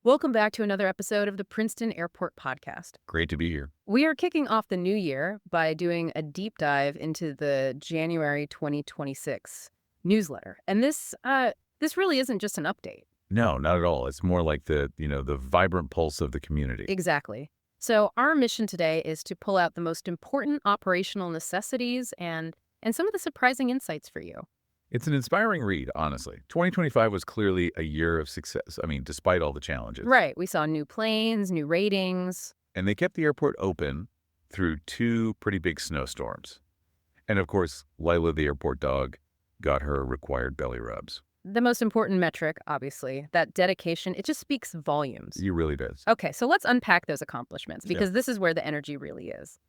Welcome back to another episode of the Princeton Airport Podcast. Great to be here. We are kicking off the new year by doing a deep dive into the January 2026 newsletter. And this really isn't just an update. No, not at all. It's more like the vibrant pulse of the community. Exactly. So our mission today is to pull out the most important operational necessities and some of the surprising insights for you. It's an inspiring read, honestly. 2025 was clearly a year of success. I mean, despite all the challenges. Right. We saw new planes, new ratings. And they kept the airport open through two pretty big snowstorms. And of course, Lila the airport dog got her required belly rubs. The most important metric, obviously, that dedication, it just speaks volumes. It really does. Okay, so let's unpack those accomplishments because Yeah. this is where the energy really is.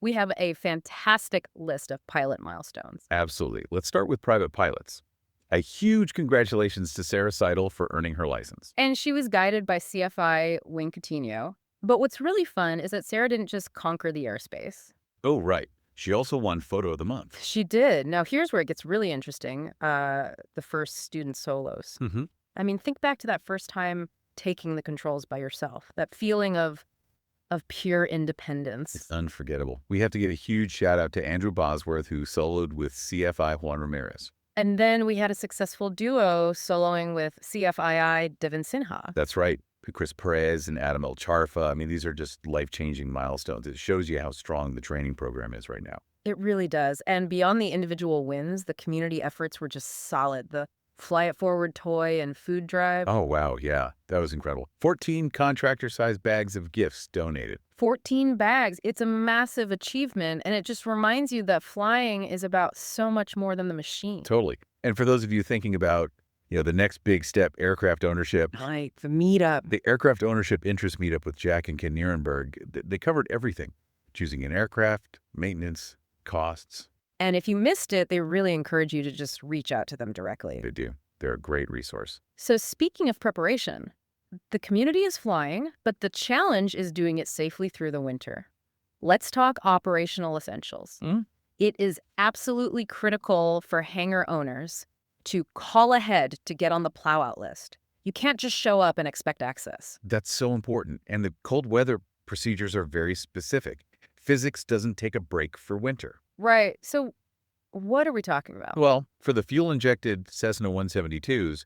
We have a fantastic list of pilot milestones. Absolutely. Let's start with private pilots. A huge congratulations to Sarah Seidel for earning her license. And she was guided by CFI Wing Coutinho. But what's really fun is that Sarah didn't just conquer the airspace. Oh, right. She also won Photo of the Month. She did. Now, here's where it gets really interesting. The first student solos. Mm-hmm. I mean, think back to that first time taking the controls by yourself. That feeling of pure independence. It's unforgettable. We have to give a huge shout out to Andrew Bosworth, who soloed with CFI Juan Ramirez. And then we had a successful duo soloing with CFII Devin Sinha. That's right. Chris Perez and Adam El Charfa. I mean, these are just life-changing milestones. It shows you how strong the training program is right now. It really does. And beyond the individual wins, the community efforts were just solid. The Fly It Forward toy and food drive. Oh, wow. Yeah, that was incredible. 14 contractor-sized bags of gifts donated. 14 bags. It's a massive achievement. And it just reminds you that flying is about so much more than the machine. Totally. And for those of you thinking about, the next big step, aircraft ownership. Right, the meetup. The aircraft ownership interest meetup with Jack and Ken Nierenberg, they covered everything. Choosing an aircraft, maintenance, costs. And if you missed it, they really encourage you to just reach out to them directly. They do. They're a great resource. So speaking of preparation, the community is flying, but the challenge is doing it safely through the winter. Let's talk operational essentials. Mm. It is absolutely critical for hangar owners to call ahead to get on the plow out list. You can't just show up and expect access. That's so important. And the cold weather procedures are very specific. Physics doesn't take a break for winter. Right. So what are we talking about? Well, for the fuel-injected Cessna 172s,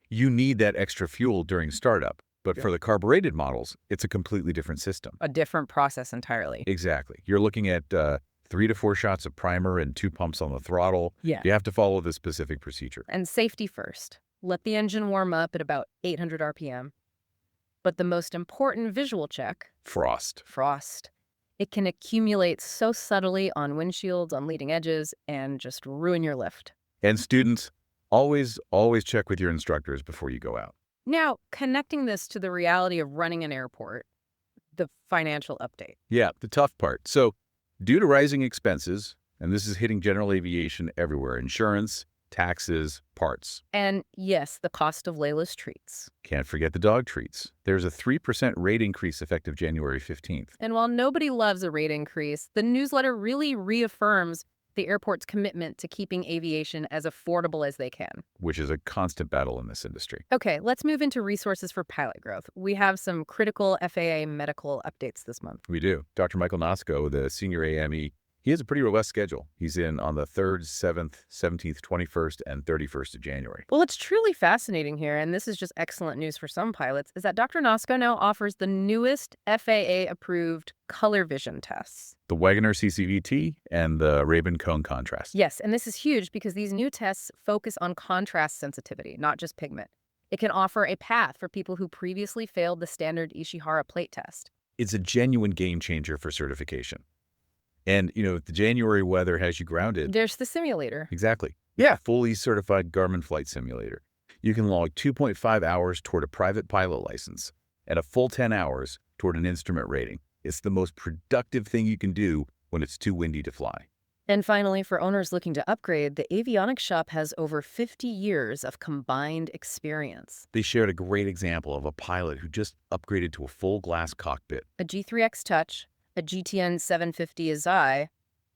you need that extra fuel during startup. But for the carbureted models, it's a completely different system. A different process entirely. Exactly. You're looking at 3 to 4 shots of primer and 2 pumps on the throttle. Yeah. You have to follow the specific procedure. And safety first. Let the engine warm up at about 800 RPM. But the most important visual check, Frost. it can accumulate so subtly on windshields, on leading edges, and just ruin your lift. And students, always check with your instructors before you go out. Now, connecting this to the reality of running an airport, the financial update. Yeah, the tough part. So, due to rising expenses, and this is hitting general aviation everywhere, insurance, taxes, parts. And yes, the cost of Layla's treats. Can't forget the dog treats. There's a 3% rate increase effective January 15th. And while nobody loves a rate increase, the newsletter really reaffirms the airport's commitment to keeping aviation as affordable as they can. Which is a constant battle in this industry. Okay, let's move into resources for pilot growth. We have some critical FAA medical updates this month. We do. Dr. Michael Nosco, the senior AME, he has a pretty robust schedule. He's in on the 3rd, 7th, 17th, 21st, and 31st of January. Well, what's truly fascinating here, and this is just excellent news for some pilots, is that Dr. Nosco now offers the newest FAA-approved color vision tests. The Wagoner CCVT and the Ray-Ban cone contrast. Yes, and this is huge because these new tests focus on contrast sensitivity, not just pigment. It can offer a path for people who previously failed the standard Ishihara plate test. It's a genuine game changer for certification. And, if the January weather has you grounded. There's the simulator. Exactly. Yeah. Fully certified Garmin flight simulator. You can log 2.5 hours toward a private pilot license and a full 10 hours toward an instrument rating. It's the most productive thing you can do when it's too windy to fly. And finally, for owners looking to upgrade, the avionics shop has over 50 years of combined experience. They shared a great example of a pilot who just upgraded to a full glass cockpit. A G3X Touch, a GTN 750 Azai,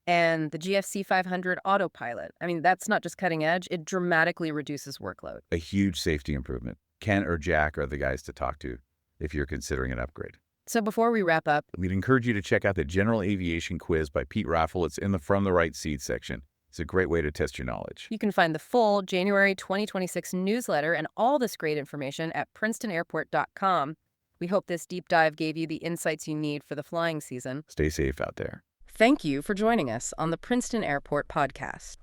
and the GFC 500 Autopilot. I mean, that's not just cutting edge, it dramatically reduces workload. A huge safety improvement. Ken or Jack are the guys to talk to. if you're considering an upgrade. So before we wrap up, We'd encourage you to check out the General Aviation Quiz by Pete Rafle. It's in the From the Right Seat section. It's a great way to test your knowledge. you can find the full January 2026 newsletter and all this great information at princetonairport.com. We hope this deep dive gave you the insights you need for the flying season. Stay safe out there. Thank you for joining us on the Princeton Airport podcast.